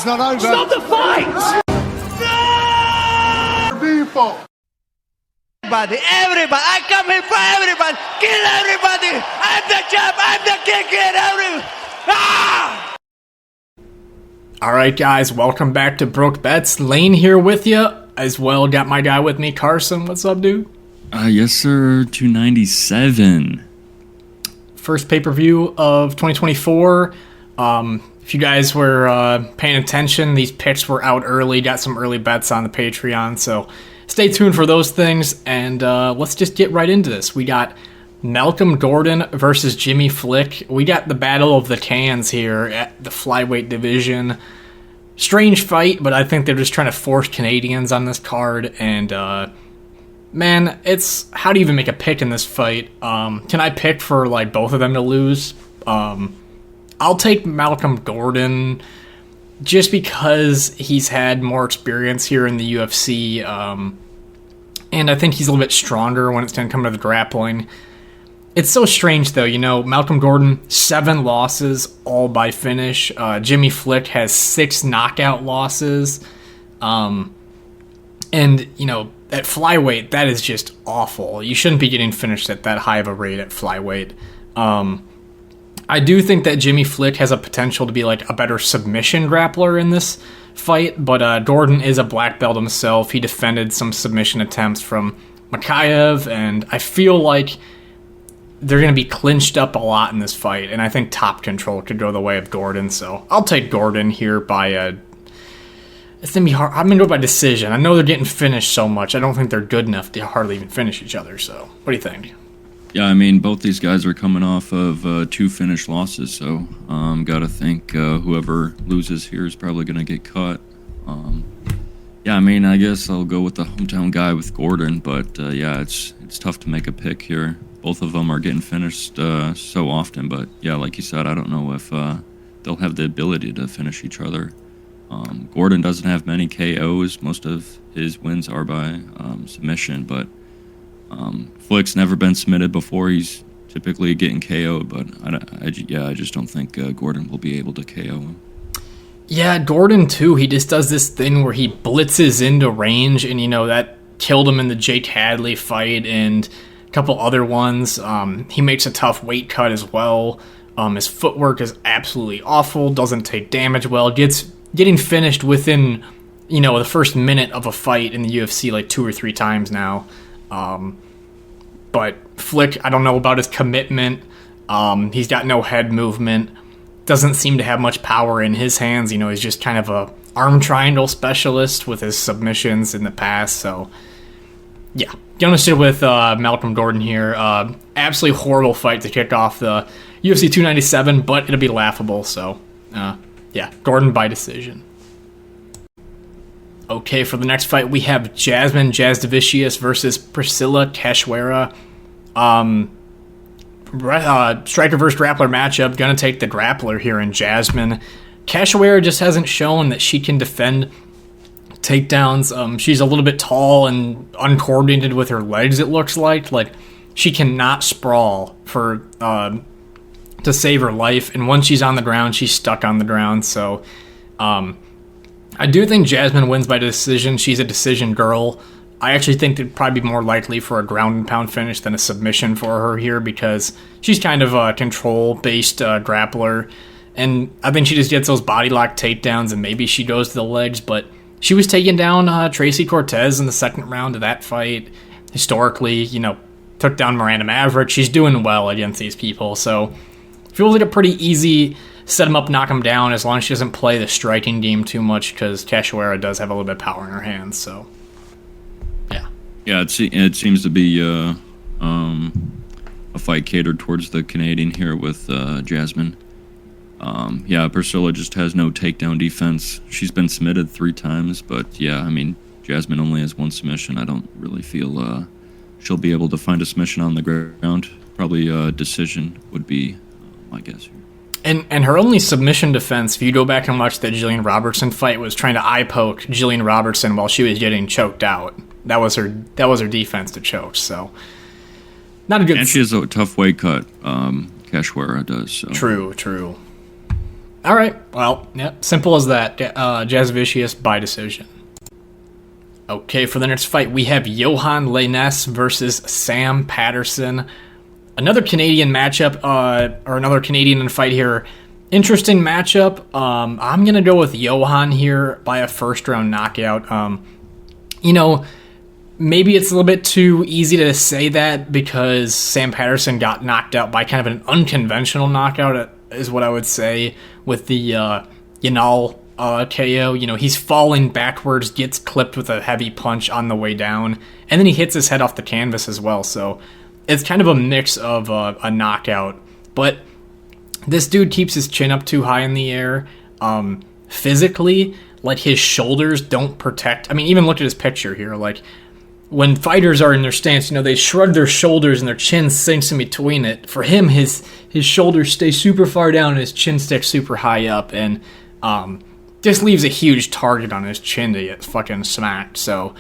fight's not over. Stop the fight! People. Everybody, I come here for everybody. Kill everybody. I'm the champ. I'm the king. Kill everybody. Ah! All right, guys, welcome back to Broke Bets. Lane here with you as well. Got my guy with me, Carson. What's up, dude? Yes, sir. 297. First pay-per-view of 2024. If you guys were paying attention, these picks were out early. Got some early bets on the Patreon, so stay tuned for those things. And let's just get right into this. We got Malcolm Gordon versus Jimmy Flick. We got the battle of the cans here at the flyweight division. Strange fight, but I think they're just trying to force Canadians on this card. And man, it's how do you even make a pick in this fight? Can I pick for like both of them to lose? I'll take Malcolm Gordon just because he's had more experience here in the UFC, and I think he's a little bit stronger when it's going to come to the grappling. It's so strange, though, you know, Malcolm Gordon, 7 losses, all by finish. Jimmy Flick has 6 knockout losses. And, you know, at flyweight, that is just awful. You shouldn't be getting finished at that high of a rate at flyweight. I do think that Jimmy Flick has a potential to be like a better submission grappler in this fight, but Gordon is a black belt himself. He defended some submission attempts from Makayev, and I feel like they're going to be clinched up a lot in this fight, and I think top control could go the way of Gordon, so I'll take Gordon here by it's going to be hard. I'm going to go by decision. I know they're getting finished so much. I don't think they're good enough to hardly even finish each other, so what do you think? Yeah, I mean, both these guys are coming off of 2 finished losses, so gotta think whoever loses here is probably gonna get cut. Yeah, I mean, I guess I'll go with the hometown guy with Gordon, but yeah, it's tough to make a pick here. Both of them are getting finished so often, but yeah, like you said, I don't know if they'll have the ability to finish each other. Gordon doesn't have many KOs. Most of his wins are by submission, but Flick's never been submitted before. He's typically getting KO'd, but I just don't think Gordon will be able to KO him. Yeah, Gordon, too, he just does this thing where he blitzes into range, and, you know, that killed him in the Jake Hadley fight and a couple other ones. He makes a tough weight cut as well. His footwork is absolutely awful, doesn't take damage well, getting finished within, you know, the first minute of a fight in the UFC like 2 or 3 times now. But Flick, I don't know about his commitment. He's got no head movement. Doesn't seem to have much power in his hands. You know, he's just kind of a arm triangle specialist with his submissions in the past. So, yeah, gonna sit with Malcolm Gordon here. Absolutely horrible fight to kick off the UFC 297, but it'll be laughable. So, yeah, Gordon by decision. Okay, for the next fight, we have Jasmine Jasudavicius versus Priscilla Cachoeira. Striker versus grappler matchup. Gonna take the grappler here in Jasmine. Cachoeira just hasn't shown that she can defend takedowns. She's a little bit tall and uncoordinated with her legs, it looks like. Like, she cannot sprawl to save her life. And once she's on the ground, she's stuck on the ground. So, I do think Jasmine wins by decision. She's a decision girl. I actually think it'd probably be more likely for a ground and pound finish than a submission for her here because she's kind of a control-based grappler. And I think she just gets those body lock takedowns and maybe she goes to the legs. But she was taking down Tracy Cortez in the second round of that fight. Historically, you know, took down Miranda Maverick. She's doing well against these people. So feels like a pretty easy set him up, knock him down, as long as she doesn't play the striking game too much, because Cachoeira does have a little bit of power in her hands, so, yeah. Yeah, it seems to be a fight catered towards the Canadian here with Jasmine. Yeah, Priscilla just has no takedown defense. She's been submitted 3 times, but yeah, I mean, Jasmine only has 1 submission. I don't really feel she'll be able to find a submission on the ground. Probably a decision would be my guess here. And her only submission defense, if you go back and watch the Gillian Robertson fight, was trying to eye poke Gillian Robertson while she was getting choked out. That was her defense to choke. So not a good. And she has a tough weight cut. Cachoeira does. So. True. All right. Well, yeah, simple as that. Jasudavicius by decision. Okay, for the next fight, we have Yohan Lainesse versus Sam Patterson. Another Canadian matchup, or another Canadian fight here. Interesting matchup. I'm going to go with Yohan here by a first-round knockout. Maybe it's a little bit too easy to say that because Sam Patterson got knocked out by kind of an unconventional knockout, is what I would say, with the Yanal KO. He's falling backwards, gets clipped with a heavy punch on the way down, and then he hits his head off the canvas as well. So it's kind of a mix of a knockout. But this dude keeps his chin up too high in the air. Physically, like, his shoulders don't protect. I mean, even look at his picture here. Like, when fighters are in their stance, they shrug their shoulders and their chin sinks in between it. For him, his shoulders stay super far down and his chin sticks super high up, and just leaves a huge target on his chin to get fucking smacked. So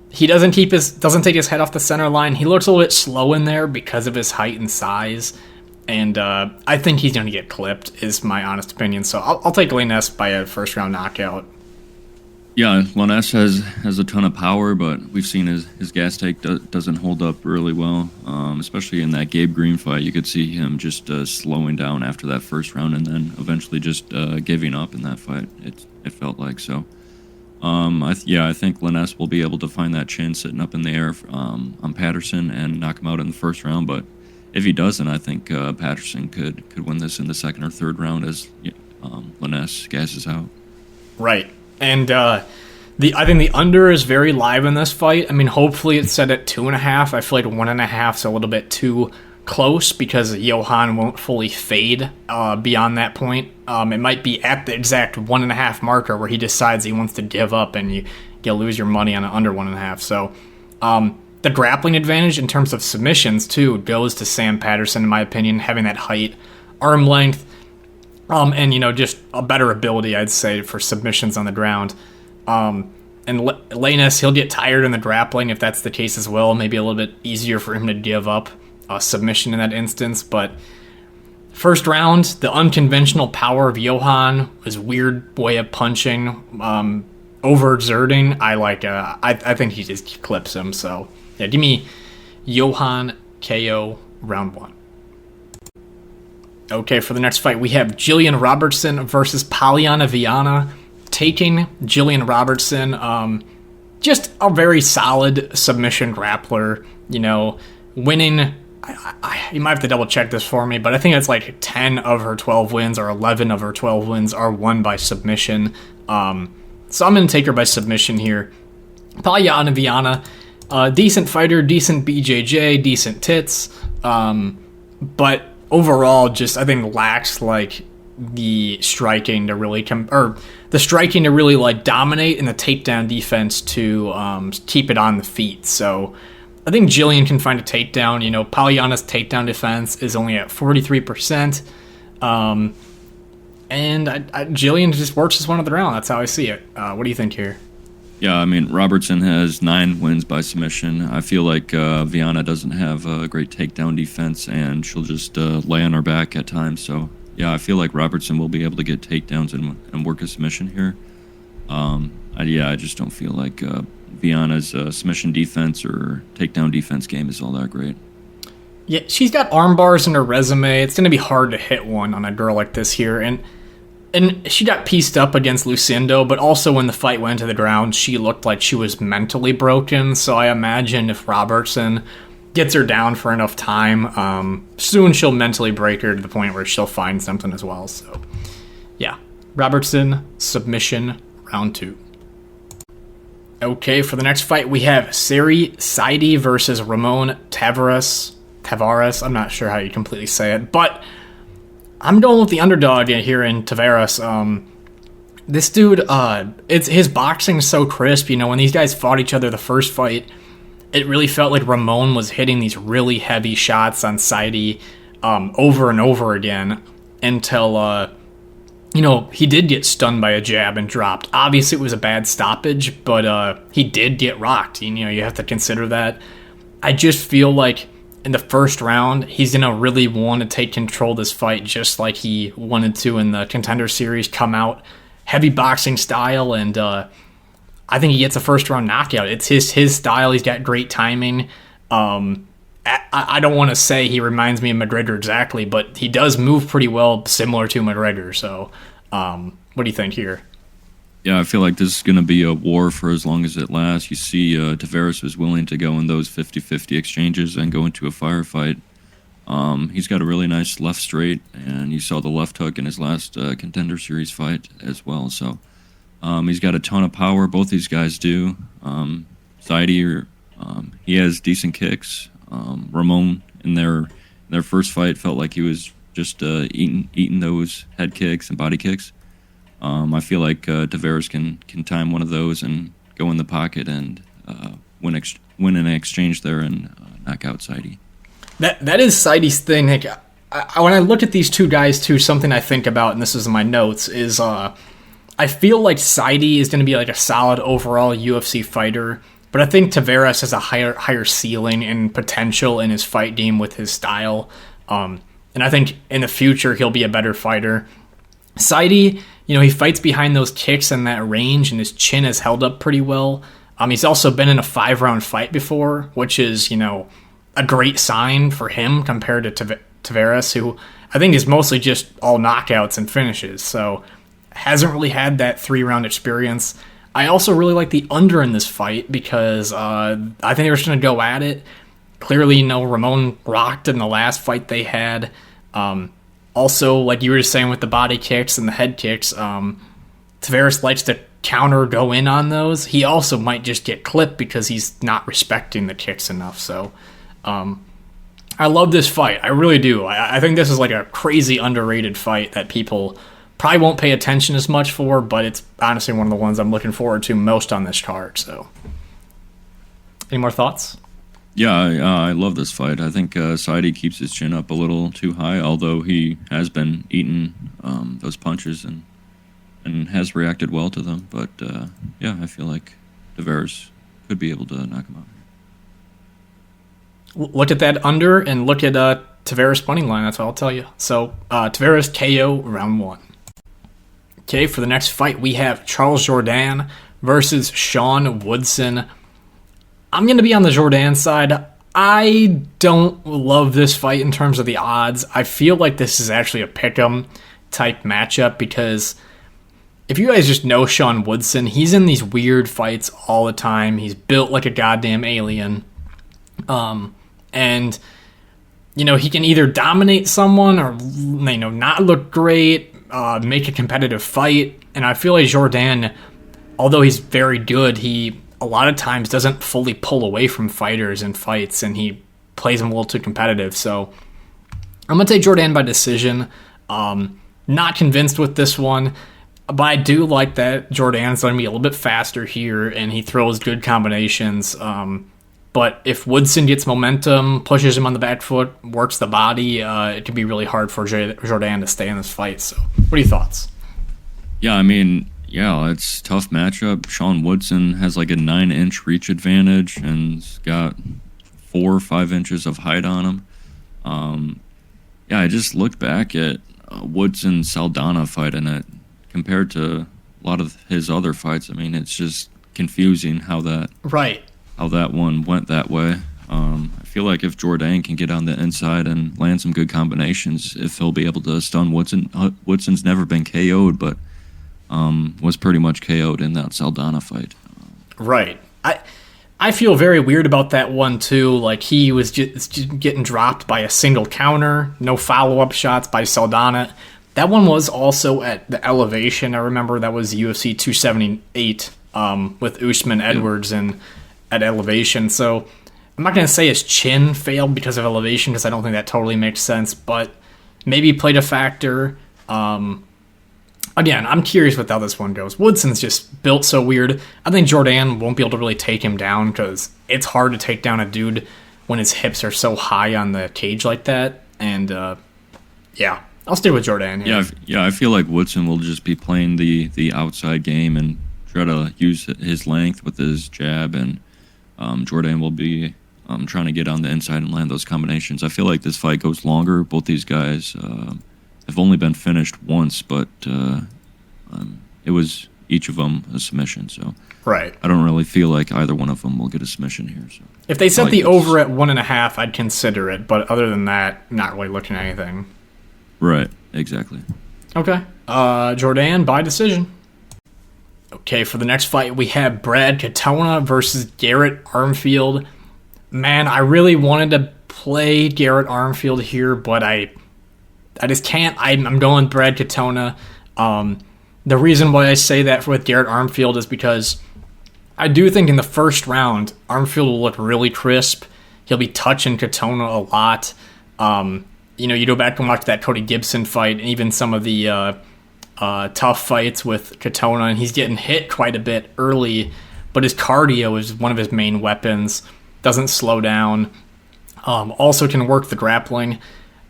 he doesn't take his head off the center line. He looks a little bit slow in there because of his height and size, and I think he's going to get clipped, is my honest opinion. So I'll take Lainesse by a first round knockout. Yeah, Lainesse has a ton of power, but we've seen his gas tank doesn't hold up really well, especially in that Gabe Green fight. You could see him just slowing down after that first round and then eventually just giving up in that fight, it felt like. So, I think Lainesse will be able to find that chin sitting up in the air on Patterson and knock him out in the first round, but if he doesn't, I think Patterson could win this in the second or third round as Lainesse gasses out. Right. And I think the under is very live in this fight. I mean, hopefully it's set at 2.5. I feel like 1.5 is a little bit too close because Yohan won't fully fade beyond that point. It might be at the exact 1.5 marker where he decides he wants to give up, and you'll lose your money on an under 1.5. So the grappling advantage in terms of submissions too goes to Sam Patterson, in my opinion, having that height, arm length. And, just a better ability, I'd say, for submissions on the ground. And Lainesse, he'll get tired in the grappling if that's the case as well. Maybe a little bit easier for him to give up a submission in that instance. But first round, the unconventional power of Yohan, his weird way of punching, overexerting, I think he just clips him. So, yeah, give me Yohan KO round 1. Okay, for the next fight, we have Gillian Robertson versus Polyana Viana. Taking Gillian Robertson, just a very solid submission grappler, winning. You might have to double check this for me, but I think it's like 10 of her 12 wins or 11 of her 12 wins are won by submission. So I'm going to take her by submission here. Polyana Viana, decent fighter, decent BJJ, decent tits, but overall, just I think lacks like the striking to really like dominate, and the takedown defense to keep it on the feet. So I think Gillian can find a takedown. Polyana's takedown defense is only at 43%, and Gillian just works as one of the round. That's how I see it. What do you think here? Yeah, I mean, Robertson has 9 wins by submission. I feel like Viana doesn't have a great takedown defense, and she'll just lay on her back at times. So, yeah, I feel like Robertson will be able to get takedowns and work a submission here. I just don't feel like Viana's submission defense or takedown defense game is all that great. Yeah, she's got arm bars in her resume. It's going to be hard to hit one on a girl like this here. And she got pieced up against Lucindo, but also when the fight went to the ground, she looked like she was mentally broken. So I imagine if Robertson gets her down for enough time, soon she'll mentally break her to the point where she'll find something as well. So, yeah, Robertson, submission, round 2. Okay, for the next fight, we have Serhiy Sidey versus Ramon Taveras. I'm not sure how you completely say it, but I'm going with the underdog here in Taveras. This dude, his boxing's so crisp. When these guys fought each other the first fight, it really felt like Ramon was hitting these really heavy shots on Sidey over and over again until, he did get stunned by a jab and dropped. Obviously, it was a bad stoppage, but he did get rocked. You have to consider that. I just feel like in the first round, he's going to really want to take control of this fight just like he wanted to in the Contender Series, come out, heavy boxing style, and I think he gets a first-round knockout. It's his style. He's got great timing. I don't want to say he reminds me of McGregor exactly, but he does move pretty well, similar to McGregor. So what do you think here? Yeah, I feel like this is going to be a war for as long as it lasts. You see Taveras was willing to go in those 50-50 exchanges and go into a firefight. He's got a really nice left straight, and you saw the left hook in his last Contender Series fight as well. So he's got a ton of power. Both these guys do. Sidey, he has decent kicks. Ramon, in their first fight, felt like he was just eating those head kicks and body kicks. I feel like Taveras can time one of those and go in the pocket and win an exchange there and knock out Sidey. That is Sidey's thing, Nick. When I look at these two guys, too, something I think about, and this is in my notes, is I feel like Sidey is going to be like a solid overall UFC fighter, but I think Taveras has a higher ceiling and potential in his fight game with his style. And I think in the future he'll be a better fighter. Sidey, he fights behind those kicks and that range, and his chin has held up pretty well. He's also been in a 5-round fight before, which is, a great sign for him compared to Taveras, who I think is mostly just all knockouts and finishes. So hasn't really had that 3-round experience. I also really like the under in this fight because I think they're just going to go at it. Clearly, Ramon rocked in the last fight they had. Also, like you were just saying with the body kicks and the head kicks, Taveras likes to go in on those. He also might just get clipped because he's not respecting the kicks enough. So I love this fight. I really do. I think this is like a crazy underrated fight that people probably won't pay attention as much for, but it's honestly one of the ones I'm looking forward to most on this card. So, any more thoughts? Yeah, I love this fight. I think Sidey keeps his chin up a little too high, although he has been eating those punches and has reacted well to them. But, yeah, I feel like Taveras could be able to knock him out. Look at that under and look at Taveras' money line. That's all I'll tell you. So, Taveras KO round 1. Okay, for the next fight, we have Charles Jourdain versus Sean Woodson. I'm going to be on the Jourdain side. I don't love this fight in terms of the odds. I feel like this is actually a pick'em type matchup because if you guys just know Sean Woodson, he's in these weird fights all the time. He's built like a goddamn alien. And, he can either dominate someone or, not look great, make a competitive fight. And I feel like Jourdain, although he's very good, he a lot of times doesn't fully pull away from fighters in fights, and he plays them a little too competitive. So I'm going to take Jourdain by decision. Not convinced with this one, but I do like that Jourdain's going to be a little bit faster here, and he throws good combinations. But if Woodson gets momentum, pushes him on the back foot, works the body, it could be really hard for Jourdain to stay in this fight. So what are your thoughts? Yeah, it's a tough matchup. Sean Woodson has like a 9-inch reach advantage and's got 4 or 5 inches of height on him. I just looked back at Woodson's Saldana fight, and it compared to a lot of his other fights, it's just confusing how that one went that way. I feel like if Jourdain can get on the inside and land some good combinations, if he'll be able to stun Woodson. Woodson's never been KO'd, but was pretty much KO'd in that Saldana fight. Right. I feel very weird about that one, too. Like, he was just getting dropped by a single counter, no follow-up shots by Saldana. That one was also at the Elevation. I remember that was UFC 278 with Usman Edwards and at Elevation. So I'm not going to say his chin failed because of Elevation because I don't think that totally makes sense, but maybe played a factor. Again, I'm curious with how this one goes. Woodson's just built so weird. I think Jourdain won't be able to really take him down because it's hard to take down a dude when his hips are so high on the cage like that. And, I'll stay with Jourdain. Yeah, I feel like Woodson will just be playing the outside game and try to use his length with his jab, and Jourdain will be trying to get on the inside and land those combinations. I feel like this fight goes longer. Both these guys have only been finished once, but it was each of them a submission. So right. I don't really feel like either one of them will get a submission here. So if they set the over at 1.5, I'd consider it. But other than that, not really looking at anything. Right. Exactly. Okay. Jourdain by decision. Okay, for the next fight, we have Brad Katona versus Garrett Armfield. Man, I really wanted to play Garrett Armfield here, but I just can't. I'm going Brad Katona. The reason why I say that with Garrett Armfield is because I do think in the first round, Armfield will look really crisp. He'll be touching Katona a lot. You go back and watch that Cody Gibson fight, and even some of the tough fights with Katona, and he's getting hit quite a bit early, but his cardio is one of his main weapons. Doesn't slow down. Also can work the grappling,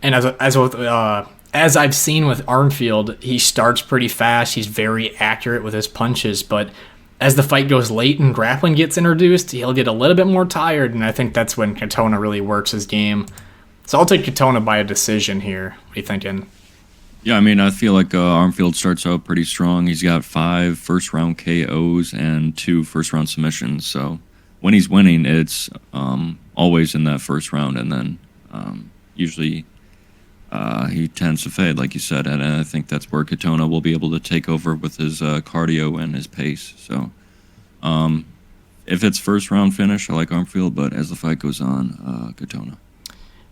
and as I've seen with Armfield, he starts pretty fast. He's very accurate with his punches, but as the fight goes late and grappling gets introduced, he'll get a little bit more tired, and I think that's when Katona really works his game. So I'll take Katona by a decision here. What are you thinking? Yeah, I mean, I feel like Armfield starts out pretty strong. He's got 5 first-round KOs and 2 first-round submissions. So when he's winning, it's always in that first round, and then usually he tends to fade, like you said. And I think that's where Katona will be able to take over with his cardio and his pace. So if it's first-round finish, I like Armfield, but as the fight goes on, Katona.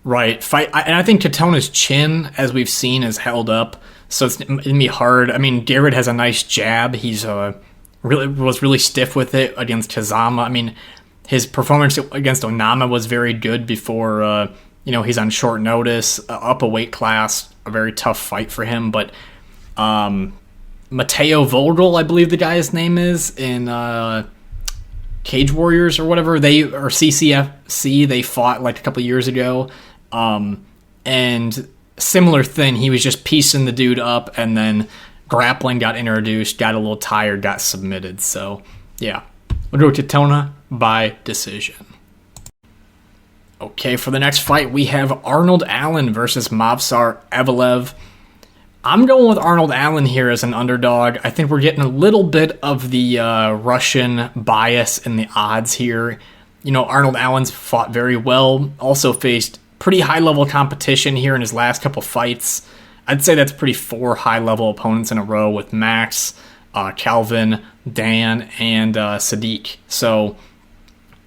Right. And I think Katona's chin, as we've seen, is held up, so it's going to be hard. I mean, Garrett has a nice jab. He's was really stiff with it against Kazama. I mean, his performance against Onama was very good before, he's on short notice, up a weight class, a very tough fight for him. But Mateo Vogel, I believe the guy's name is, in Cage Warriors or whatever, CCFC, they fought like a couple years ago. And similar thing, he was just piecing the dude up, and then grappling got introduced, got a little tired, got submitted. So, yeah. We'll go to Katona by decision. Okay, for the next fight, we have Arnold Allen versus Movsar Evloev. I'm going with Arnold Allen here as an underdog. I think we're getting a little bit of the Russian bias in the odds here. Arnold Allen's fought very well, also faced pretty high-level competition here in his last couple fights. I'd say that's pretty 4 high-level opponents in a row with Max, Calvin, Dan, and Sadiq. So,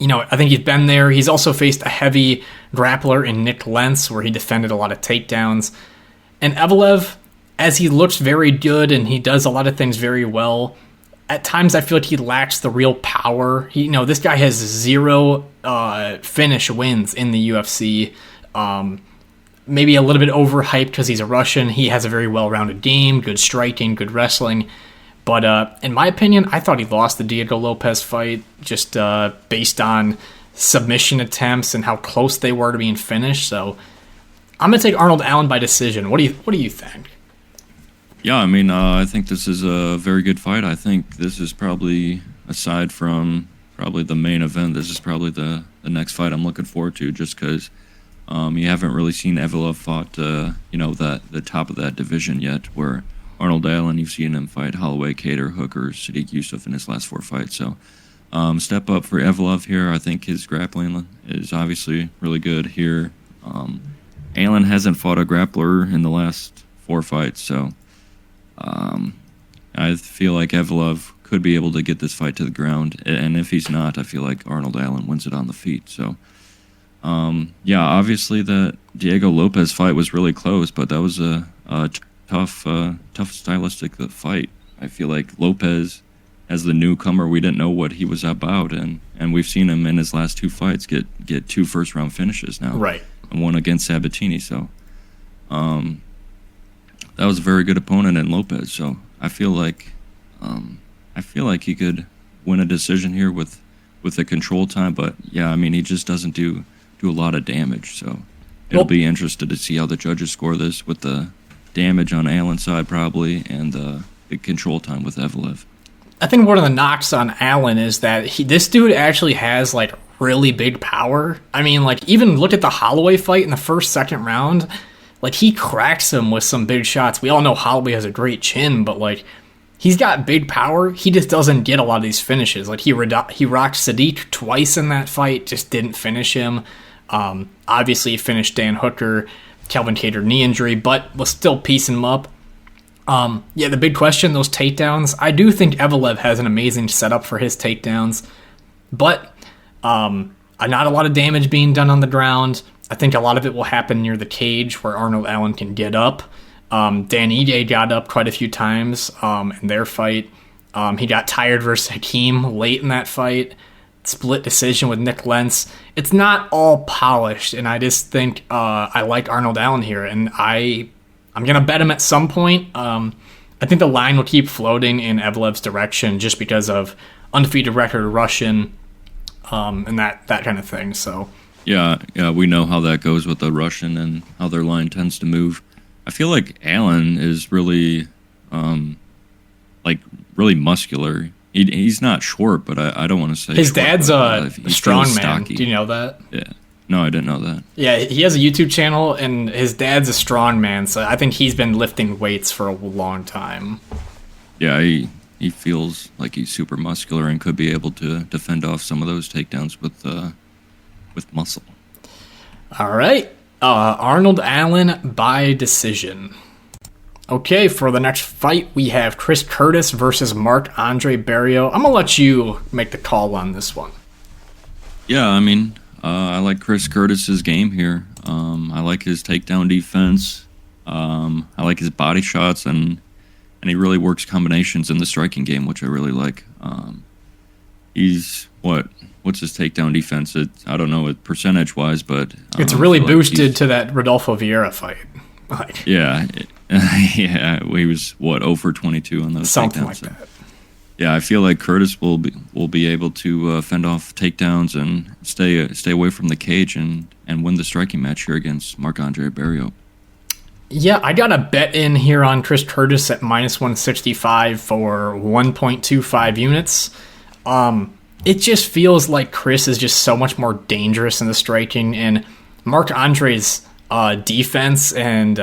I think he's been there. He's also faced a heavy grappler in Nick Lentz, where he defended a lot of takedowns. And Evloev, as he looks very good and he does a lot of things very well, at times I feel like he lacks the real power. This guy has 0 finish wins in the UFC. Maybe a little bit overhyped because he's a Russian. He has a very well-rounded game, good striking, good wrestling. But in my opinion, I thought he lost the Diego Lopez fight just based on submission attempts and how close they were to being finished. So I'm going to take Arnold Allen by decision. What do you think? Yeah, I mean, I think this is a very good fight. I think this is probably, aside from probably the main event, this is probably the next fight I'm looking forward to, just because you haven't really seen Evloev fought, the top of that division yet, where Arnold Allen, you've seen him fight Holloway, Cater, Hooker, Sadiq Yusuff in his last 4 fights. So step up for Evloev here. I think his grappling is obviously really good here. Allen hasn't fought a grappler in the last 4 fights, so I feel like Evloev could be able to get this fight to the ground, and if he's not, I feel like Arnold Allen wins it on the feet. So, obviously the Diego Lopez fight was really close, but that was a tough stylistic fight. I feel like Lopez, as the newcomer, we didn't know what he was about, and we've seen him in his last 2 fights get 2 first-round finishes now, right? And one against Sabatini. So, that was a very good opponent in Lopez. So I feel like he could win a decision here with the control time. But yeah, I mean, he just doesn't do a lot of damage. So it'll be interesting to see how the judges score this with the damage on Allen's side probably and the control time with Evloev. I think one of the knocks on Allen is that this dude actually has like really big power. I mean, like, even look at the Holloway fight in the first, second round. Like, he cracks him with some big shots. We all know Holloway has a great chin, but, like, he's got big power. He just doesn't get a lot of these finishes. Like, he rocked Sadiq twice in that fight, just didn't finish him. Obviously, he finished Dan Hooker, Calvin Kattar knee injury, but was still piecing him up. Yeah, the big question, those takedowns. I do think Evloev has an amazing setup for his takedowns, but not a lot of damage being done on the ground. I think a lot of it will happen near the cage where Arnold Allen can get up. Dan Ige got up quite a few times in their fight. He got tired versus Hakeem late in that fight. Split decision with Nick Lentz. It's not all polished, and I just think I like Arnold Allen here, and I'm going to bet him at some point. I think the line will keep floating in Evloev's direction just because of undefeated record Russian and that kind of thing. So yeah, we know how that goes with the Russian and how their line tends to move. I feel like Allen is really, really muscular. He's not short, but I don't want to say his short, dad's a strong man. Stocky. Do you know that? Yeah. No, I didn't know that. Yeah, he has a YouTube channel, and his dad's a strong man, so I think he's been lifting weights for a long time. Yeah, he feels like he's super muscular and could be able to defend off some of those takedowns with muscle. All right. Arnold Allen by decision. Okay, for the next fight, we have Chris Curtis versus Marc-Andre Barriault. I'm going to let you make the call on this one. Yeah, I mean, I like Chris Curtis's game here. I like his takedown defense. I like his body shots, and he really works combinations in the striking game, which I really like. He's, what's his takedown defense? I don't know it percentage-wise, but... It's really boosted to that Rodolfo Vieira fight. Yeah, yeah, he was 0 for 22 on those something takedowns. Like that. Yeah, I feel like Curtis will be able to fend off takedowns and stay away from the cage and win the striking match here against Marc-Andre Barriault. Yeah, I got a bet in here on Chris Curtis at -165 for 1.25 units. It just feels like Chris is just so much more dangerous in the striking, and Marc-Andre's defense and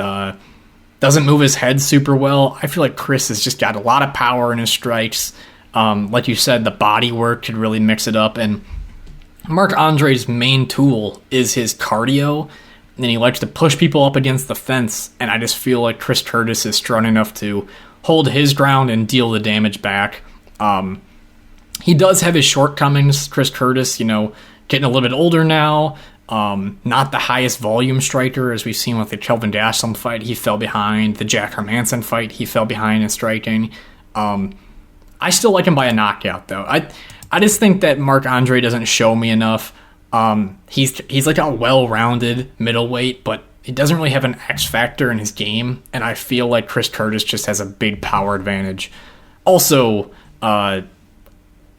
doesn't move his head super well. I feel like Chris has just got a lot of power in his strikes. Like you said, the body work could really mix it up, and Marc-Andre's main tool is his cardio, and he likes to push people up against the fence, and I just feel like Chris Curtis is strong enough to hold his ground and deal the damage back. He does have his shortcomings, Chris Curtis, getting a little bit older now. Not the highest volume striker, as we've seen with the Kelvin Gastelum fight. He fell behind. The Jack Hermanson fight, he fell behind in striking. I still like him by a knockout, though. I just think that Marc-Andre doesn't show me enough. He's like a well-rounded middleweight, but he doesn't really have an X factor in his game, and I feel like Chris Curtis just has a big power advantage. Also,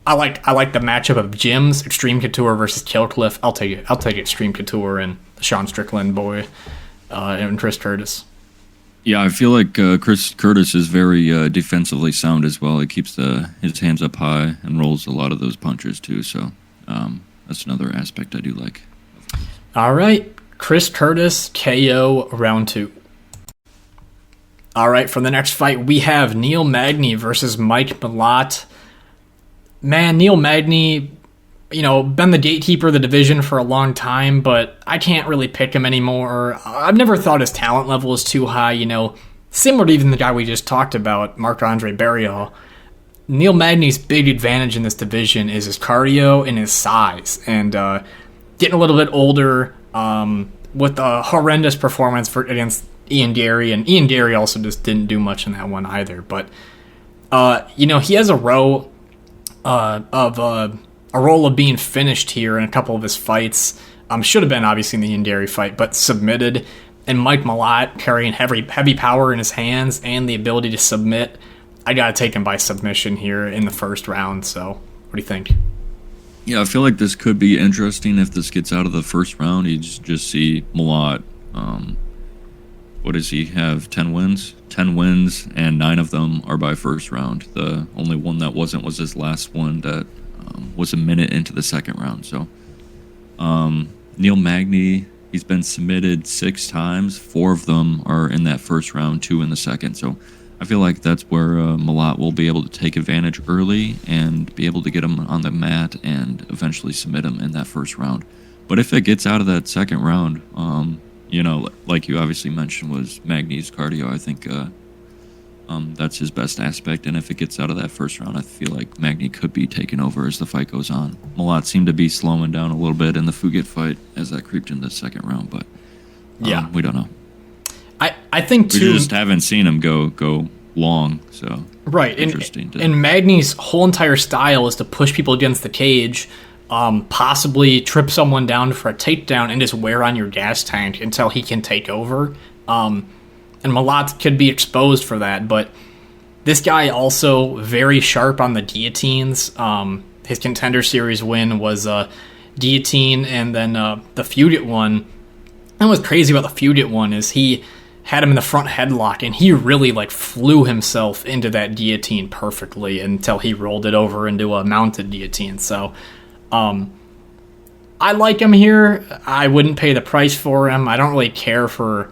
I like the matchup of Jim's Extreme Couture versus Killcliff. I'll take Extreme Couture and the Sean Strickland boy and Chris Curtis. Yeah, I feel like Chris Curtis is very defensively sound as well. He keeps his hands up high and rolls a lot of those punches too. So that's another aspect I do like. All right, Chris Curtis KO round 2. All right, for the next fight we have Neil Magny versus Mike Malott. Man, Neil Magny, been the gatekeeper of the division for a long time, but I can't really pick him anymore. I've never thought his talent level is too high, similar to even the guy we just talked about, Marc-Andre Barriault. Neil Magny's big advantage in this division is his cardio and his size, and getting a little bit older with a horrendous performance against Ian Gary, and Ian Gary also just didn't do much in that one either, but, he has a row of a role of being finished here in a couple of his fights. Should have been obviously in the Ian Gary fight, but submitted. And Mike Malott carrying heavy power in his hands and the ability to submit. I gotta take him by submission here in the first round. So, what do you think? Yeah, I feel like this could be interesting if this gets out of the first round. You just see Malott. What does he have? 10 wins? 10 wins, and 9 of them are by first round. The only one that wasn't was his last one that was a minute into the second round. So Neil Magny, he's been submitted 6 times. 4 of them are in that first round, 2 in the second. So I feel like that's where Malott will be able to take advantage early and be able to get him on the mat and eventually submit him in that first round. But if it gets out of that second round, like you obviously mentioned was Magny's cardio, I think that's his best aspect. And if it gets out of that first round, I feel like Magny could be taking over as the fight goes on. Malott seemed to be slowing down a little bit in the Fugit fight as that creeped into the second round, but we don't know. I think too. We just haven't seen him go long, so right. Interesting. And Magny's whole entire style is to push people against the cage, possibly trip someone down for a takedown, and just wear on your gas tank until he can take over. And Malott could be exposed for that, but this guy also very sharp on the guillotines. His Contender Series win was a guillotine, and then the Fugit one. And what's crazy about the Fugit one is he had him in the front headlock, and he really flew himself into that guillotine perfectly until he rolled it over into a mounted guillotine. So I like him here. I wouldn't pay the price for him. I don't really care for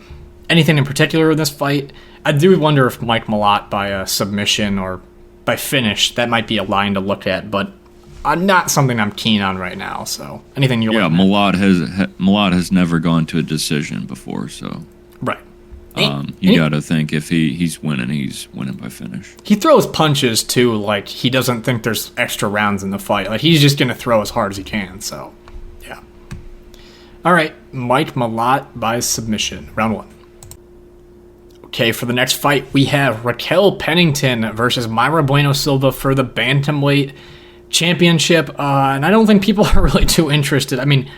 anything in particular in this fight. I do wonder if Mike Malott by a submission or by finish, that might be a line to look at, but not something I'm keen on right now. So anything you're looking at? Malott has never gone to a decision before, so right. You got to think if he's winning by finish. He throws punches too, like he doesn't think there's extra rounds in the fight. Like he's just gonna throw as hard as he can. So yeah. All right, Mike Malott by submission, round 1. Okay, for the next fight, we have Raquel Pennington versus Mayra Bueno Silva for the Bantamweight Championship. And I don't think people are really too interested. I mean,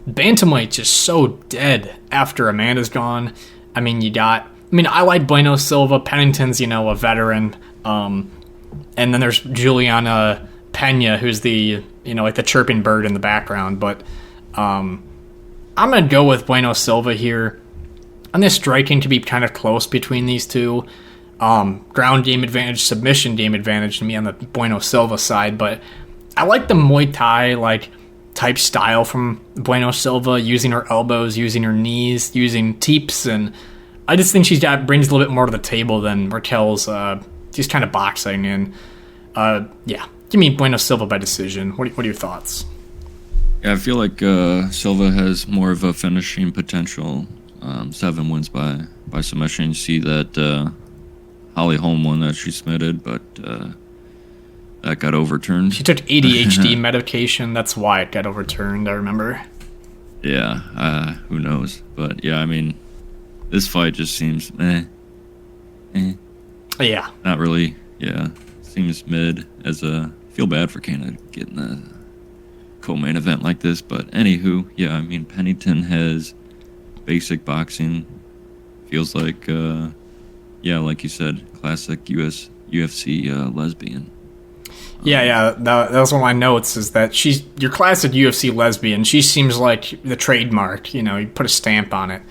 Bantamweight's just so dead after Amanda's gone. I mean, I like Bueno Silva. Pennington's, a veteran. And then there's Juliana Pena, who's the chirping bird in the background. But I'm going to go with Bueno Silva here. And the striking to be kind of close between these two. Ground game advantage, submission game advantage to me on the Bueno Silva side. But I like the Muay Thai type style from Bueno Silva, using her elbows, using her knees, using teeps, and I just think brings a little bit more to the table than Raquel's just kind of boxing. And give me Bueno Silva by decision. What are your thoughts? Yeah, I feel like Silva has more of a finishing potential. 7 wins by submission. You see that Holly Holm one that she submitted, but that got overturned. She took ADHD medication. That's why it got overturned, I remember. Yeah, who knows? But yeah, I mean, this fight just seems Yeah. Not really. Yeah, seems mid. Feel bad for Canada getting a co-main event like this, but anywho, yeah, I mean, Pennington has basic boxing. Feels like, like you said, classic UFC lesbian. Yeah, that was one of my notes, is that she's your classic UFC lesbian. She seems like the trademark, you put a stamp on it.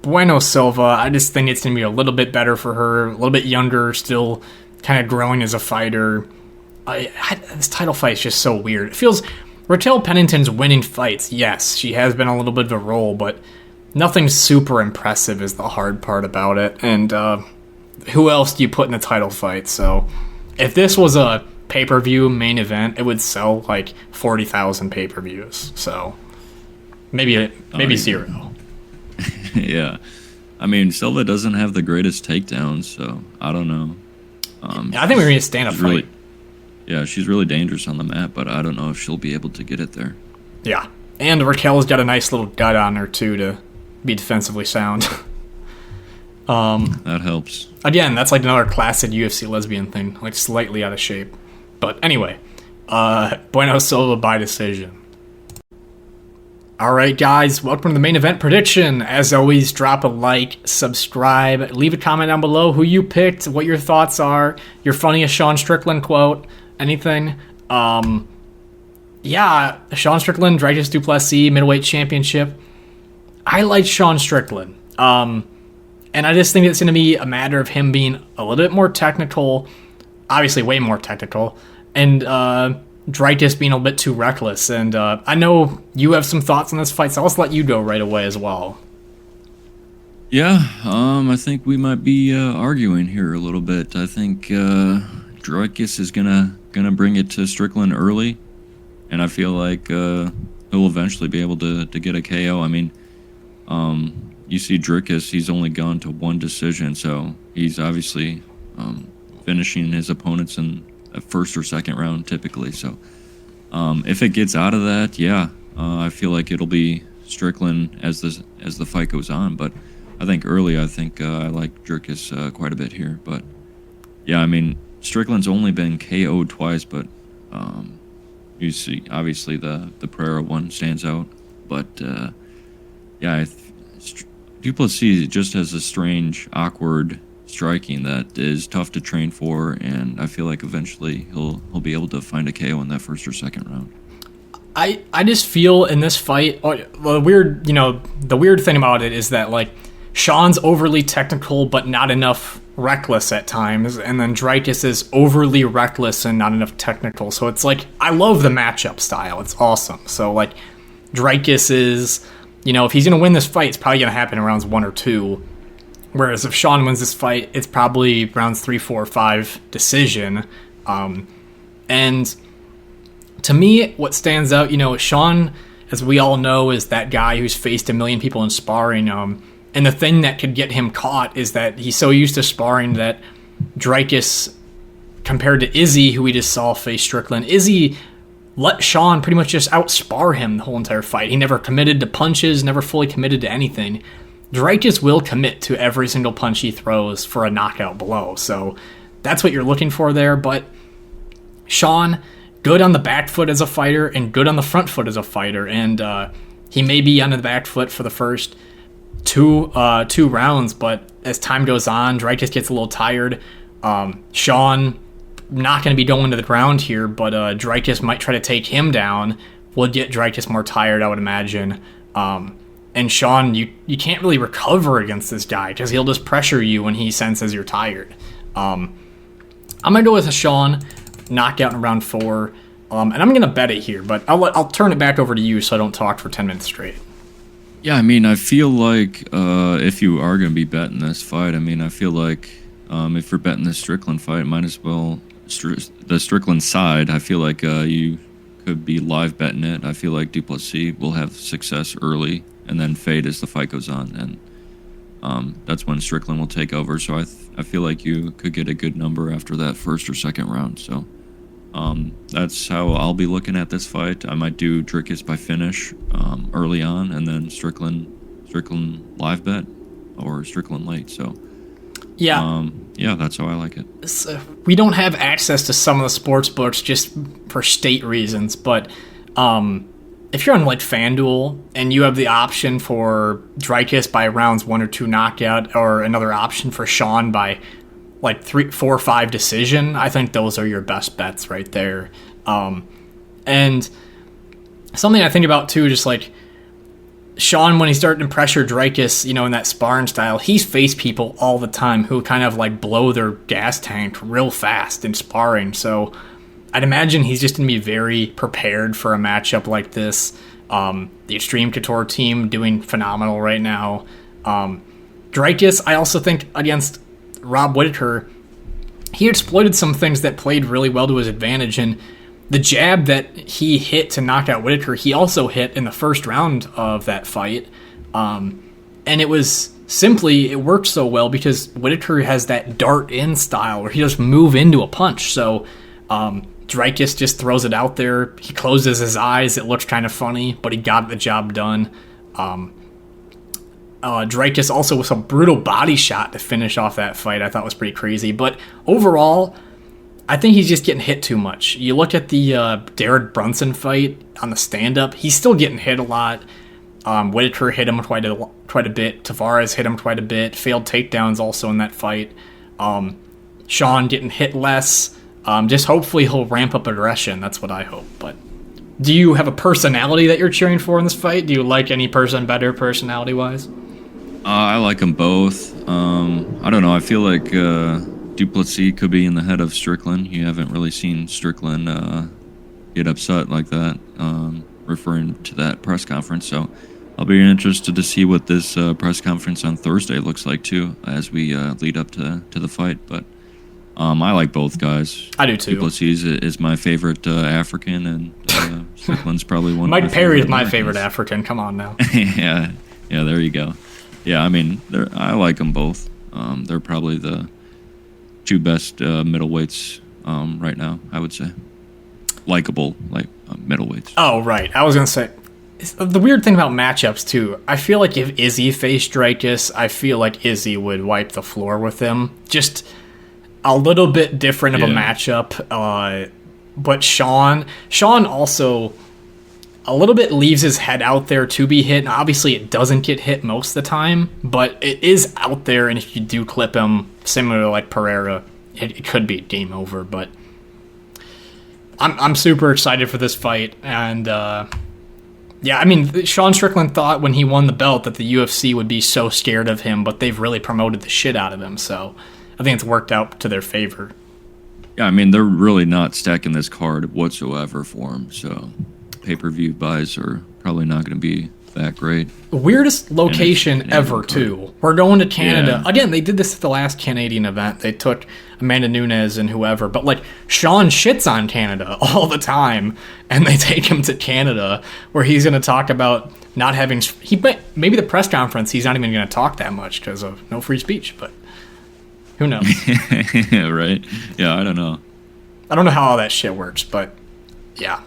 Bueno Silva, I just think it's going to be a little bit better for her, a little bit younger, still kind of growing as a fighter. This title fight is just so weird. It feels, Raquel Pennington's winning fights, yes, she has been a little bit of a role, but nothing super impressive is the hard part about it. And who else do you put in a title fight? So if this was a pay-per-view main event, it would sell like 40,000 pay-per-views. So maybe zero. Yeah. I mean, Silva doesn't have the greatest takedowns, so I don't know. I think we're going to stand up fight. She's really dangerous on the mat, but I don't know if she'll be able to get it there. Yeah. And Raquel's got a nice little gut on her, too, to be defensively sound. That helps. Again, that's like another classic UFC lesbian thing, like slightly out of shape. But anyway, Bueno Silva by decision. All right, guys, welcome to the main event prediction. As always, drop a like, subscribe, leave a comment down below who you picked, what your thoughts are, your funniest Sean Strickland quote, anything. Sean Strickland, Dricus Du Plessis, middleweight championship. I like Sean Strickland. And I just think it's going to be a matter of him being a little bit more technical, obviously way more technical, and Dricus being a bit too reckless. And I know you have some thoughts on this fight, so I'll just let you go right away as well. Yeah, I think we might be arguing here a little bit. I think Dricus is gonna bring it to Strickland early, and I feel like he'll eventually be able to get a KO. I mean, you see Dricus, he's only gone to one decision, so he's obviously finishing his opponents in a first or second round typically. So if it gets out of that, yeah, I feel like it'll be Strickland as the fight goes on. But I think early, I like Dricus quite a bit here. But yeah, I mean, Strickland's only been KO'd twice, but you see, obviously the Pereira one stands out. But yeah, Du Plessis just has a strange, awkward striking that is tough to train for, and I feel like eventually he'll be able to find a KO in that first or second round. I just feel in this fight, the weird thing about it is that like Sean's overly technical but not enough reckless at times, and then Dricus is overly reckless and not enough technical. So it's like, I love the matchup style. It's awesome. So like Dricus is, if he's going to win this fight, it's probably going to happen in rounds 1 or 2. Whereas if Sean wins this fight, it's probably rounds 3, 4, 5 decision. And to me, what stands out, Sean, as we all know, is that guy who's faced a million people in sparring. And the thing that could get him caught is that he's so used to sparring that Dricus, compared to Izzy, who we just saw face Strickland, Izzy let Sean pretty much just outspar him the whole entire fight. He never committed to punches, never fully committed to anything. Dricus will commit to every single punch he throws for a knockout blow. So that's what you're looking for there. But Sean, good on the back foot as a fighter and good on the front foot as a fighter. And he may be on the back foot for the first two rounds, but as time goes on, Dricus gets a little tired. Sean not going to be going to the ground here, but Dricus might try to take him down. Will get Dricus more tired, I would imagine. And Sean, you can't really recover against this guy because he'll just pressure you when he senses you're tired. I'm going to go with a Sean knockout in round 4, and I'm going to bet it here, but I'll turn it back over to you so I don't talk for 10 minutes straight. Yeah, I mean, I feel like if you are going to be betting this fight, I mean, I feel like if you're betting this Strickland fight, might as well the Strickland side. I feel like you could be live betting it. I feel like Du Plessis will have success early and then fade as the fight goes on, and that's when Strickland will take over. So I feel like you could get a good number after that first or second round. So that's how I'll be looking at this fight. I might do Dricus by finish early on, and then Strickland live bet or Strickland late. So yeah, that's how I like it. So we don't have access to some of the sports books just for state reasons, but if you're on like FanDuel and you have the option for Dricus by rounds 1 or 2 knockout, or another option for Sean by like 3, 4, or 5 decision, I think those are your best bets right there. And something I think about too, just like Sean, when he's starting to pressure Dricus, in that sparring style, he's faced people all the time who kind of like blow their gas tank real fast in sparring. So I'd imagine he's just going to be very prepared for a matchup like this. The Extreme Couture team doing phenomenal right now. Dricus, I also think against Rob Whittaker, he exploited some things that played really well to his advantage, and the jab that he hit to knock out Whittaker, he also hit in the first round of that fight. And it worked so well because Whittaker has that dart in style where he just move into a punch. So Dricus just throws it out there. He closes his eyes. It looks kind of funny, but he got the job done. Dricus also with a brutal body shot to finish off that fight I thought was pretty crazy. But overall, I think he's just getting hit too much. You look at the Derek Brunson fight on the stand-up, he's still getting hit a lot. Whittaker hit him quite a bit. Taveras hit him quite a bit. Failed takedowns also in that fight. Sean getting hit less. Just hopefully he'll ramp up aggression. That's what I hope. But do you have a personality that you're cheering for in this fight? Do you like any person better personality-wise? I like them both. I don't know. I feel like Du Plessis could be in the head of Strickland. You haven't really seen Strickland get upset like that, referring to that press conference. So I'll be interested to see what this press conference on Thursday looks like too, as we lead up to the fight. But I like both guys. I do too. Du Plessis is my favorite African, and Strickland's probably one. Mike of my Perry is my Americans. favorite African. Come on now. yeah, there you go. Yeah, I mean, I like them both. They're probably the two best middleweights right now, I would say. Likeable, middleweights. Oh, right. I was going to say, the weird thing about matchups, too, I feel like if Izzy faced Dricus, I feel like Izzy would wipe the floor with him. Just a little bit different of a matchup. But Sean also a little bit leaves his head out there to be hit. And obviously, it doesn't get hit most of the time, but it is out there. And if you do clip him, similar to like Pereira, it could be game over. But I'm super excited for this fight. And yeah, I mean, Sean Strickland thought when he won the belt that the UFC would be so scared of him, but they've really promoted the shit out of him. So I think it's worked out to their favor. Yeah, I mean, they're really not stacking this card whatsoever for him. So pay-per-view buys are probably not going to be that great. The weirdest location ever, too. We're going to Canada. Yeah. Again, they did this at the last Canadian event. They took Amanda Nunes and whoever. But, like, Sean shits on Canada all the time. And they take him to Canada where he's going to talk about not having... Maybe the press conference, he's not even going to talk that much because of no free speech. But who knows? Yeah, right? Yeah, I don't know. I don't know how all that shit works, but yeah.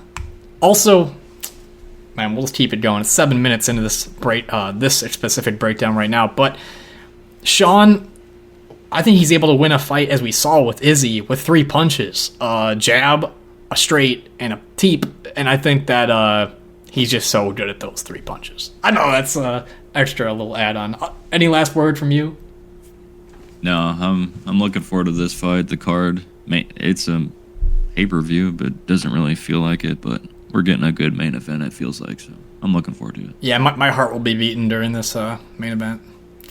Also... Man, we'll just keep it going. It's 7 minutes into this this specific breakdown right now. But Sean, I think he's able to win a fight, as we saw with Izzy, with 3 punches. A jab, a straight, and a teep. And I think that he's just so good at those 3 punches. I know that's extra a little add-on. Any last word from you? No, I'm looking forward to this fight. The card, it's a pay-per-view, but it doesn't really feel like it, but... We're getting a good main event, it feels like, so I'm looking forward to it. Yeah, my heart will be beaten during this main event.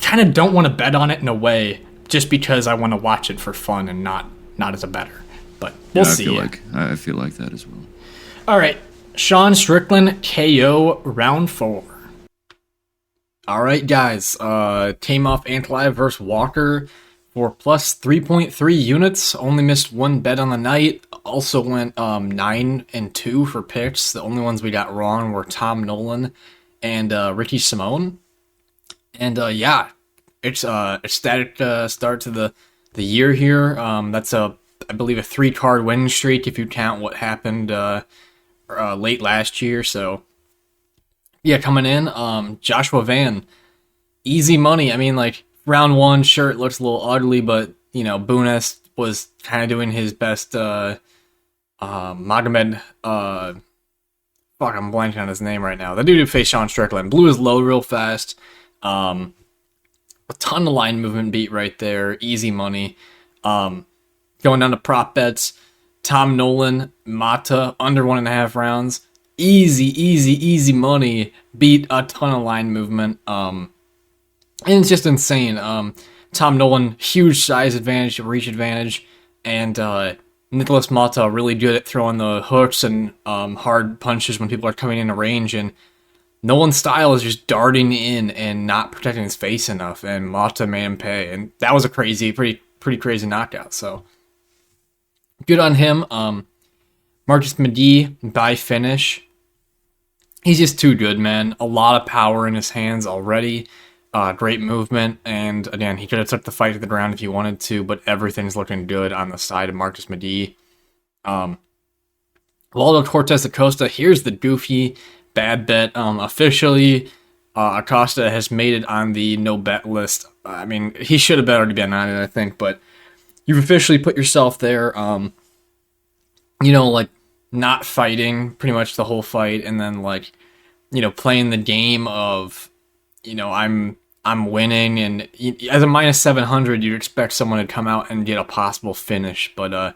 Kind of don't want to bet on it in a way, just because I want to watch it for fun and not as a bettor. But we'll see. I feel like that as well. All right, Sean Strickland, KO, round 4. All right, guys. Came off Ankalaev versus Walker for plus 3.3 units. Only missed 1 bet on the night. Also went 9-2 for picks. The only ones we got wrong were Tom Nolan and Ricky Simone. And yeah, it's a static start to the year here. That's I believe a 3-card winning streak if you count what happened late last year. So yeah, coming in, Joshua Van, easy money. I mean, like round 1, sure, it looks a little ugly, but you know, Bunes was kind of doing his best. Magomed, fuck, I'm blanking on his name right now. The dude who faced Sean Strickland blew his load real fast. A ton of line movement beat right there. Easy money. Going down to prop bets. Tom Nolan, Mata, under 1.5 rounds. Easy money. Beat a ton of line movement. And it's just insane. Tom Nolan, huge size advantage, reach advantage. And, Nicholas Mata really good at throwing the hooks and hard punches when people are coming into range, and Nolan's style is just darting in and not protecting his face enough, and Mata made him pay, and that was a pretty crazy knockout. So good on him. Marcus Medee by finish. He's just too good, man. A lot of power in his hands already. Great movement, and again, he could have took the fight to the ground if he wanted to, but everything's looking good on the side of Marcus Medee. Waldo Cortez Acosta, here's the goofy bad bet. Officially, Acosta has made it on the no bet list. I mean, he should have already been on it, I think, but you've officially put yourself there. You know, like, not fighting pretty much the whole fight, and then, like, you know, playing the game of, you know, I'm winning, and as a minus 700, you'd expect someone to come out and get a possible finish, but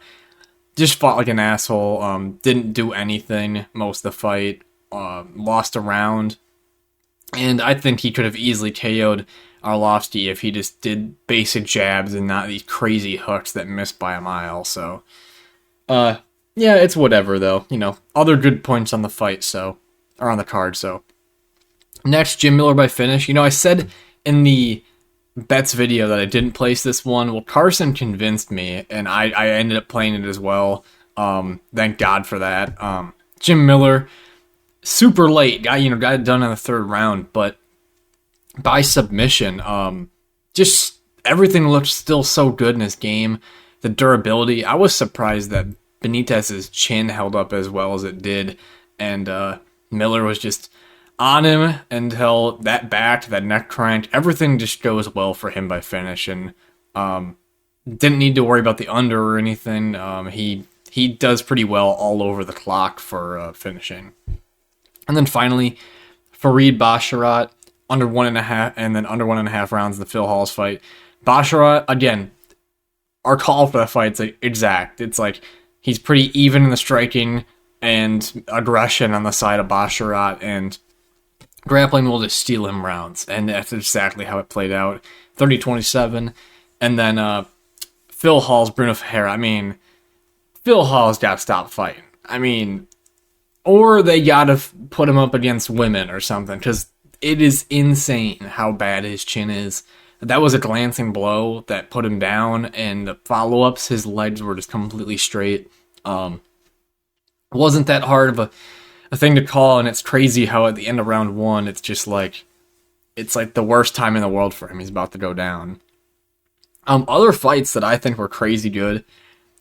just fought like an asshole. Didn't do anything most of the fight. Lost a round, and I think he could have easily KO'd Arlovsky if he just did basic jabs and not these crazy hooks that missed by a mile. So, yeah, it's whatever though. You know, other good points on the fight, so or on the card. So next, Jim Miller by finish. You know, I said in the bets video that I didn't place this one. Well, Carson convinced me, and I ended up playing it as well. Thank God for that. Jim Miller, super late, got it done in the third round, but by submission. Just everything looked still so good in his game. The durability. I was surprised that Benitez's chin held up as well as it did, and Miller was just on him until that back, that neck crank, everything just goes well for him by finish, and didn't need to worry about the under or anything. He does pretty well all over the clock for finishing. And then finally, Farid Basharat, under 1.5, and then under 1.5 rounds in the Phil Hall's fight. Basharat, again, our call for that fight's like exact. It's like he's pretty even in the striking and aggression on the side of Basharat, and grappling will just steal him rounds, and that's exactly how it played out. 30-27, and then Phil Hall's Bruno Ferreira. I mean, Phil Hall's got to stop fighting. I mean, or they got to put him up against women or something, because it is insane how bad his chin is. That was a glancing blow that put him down, and the follow-ups, his legs were just completely straight. Wasn't that hard of a thing to call, and it's crazy how at the end of round one, it's just like, it's like the worst time in the world for him. He's about to go down. Other fights that I think were crazy good,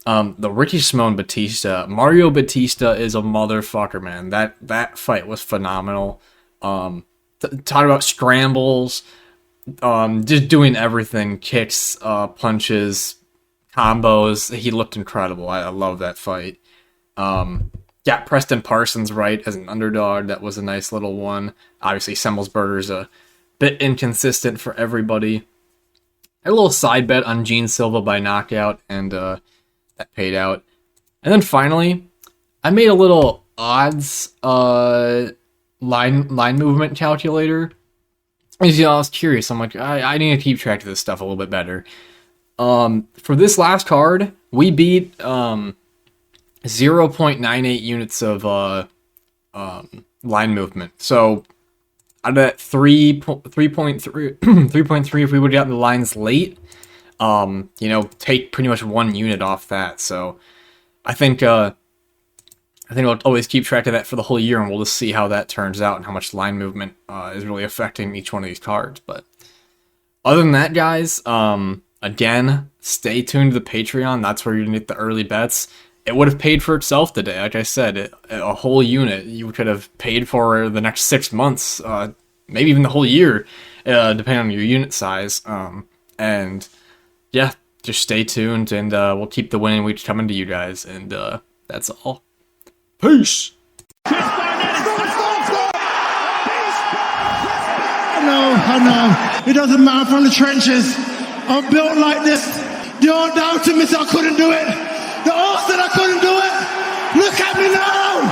the Ricky Simone Batista. Mario Batista is a motherfucker, man. That fight was phenomenal. Talk about scrambles, just doing everything, kicks, punches, combos. He looked incredible. I love that fight. Got Preston Parsons right as an underdog. That was a nice little one. Obviously, Semmelsberger's a bit inconsistent for everybody. A little side bet on Gene Silva by knockout, and that paid out. And then finally, I made a little odds line movement calculator. As you know, I was curious. I'm like, I need to keep track of this stuff a little bit better. For this last card, we beat 0.98 units of line movement. So out of that 3.3, if we would have gotten the lines late, take pretty much 1 unit off that. So I think we'll always keep track of that for the whole year, and we'll just see how that turns out and how much line movement is really affecting each one of these cards. But other than that, guys, again, stay tuned to the Patreon. That's where you're gonna get the early bets. It would have paid for itself today. Like I said, a whole unit you could have paid for the next 6 months, maybe even the whole year, depending on your unit size. And yeah, just stay tuned, and we'll keep the winning weeks coming to you guys. And that's all. Peace. I know. It doesn't matter from the trenches. I'm built like this. Don't doubt me, I couldn't do it. The odds that I couldn't do it. Look at me now.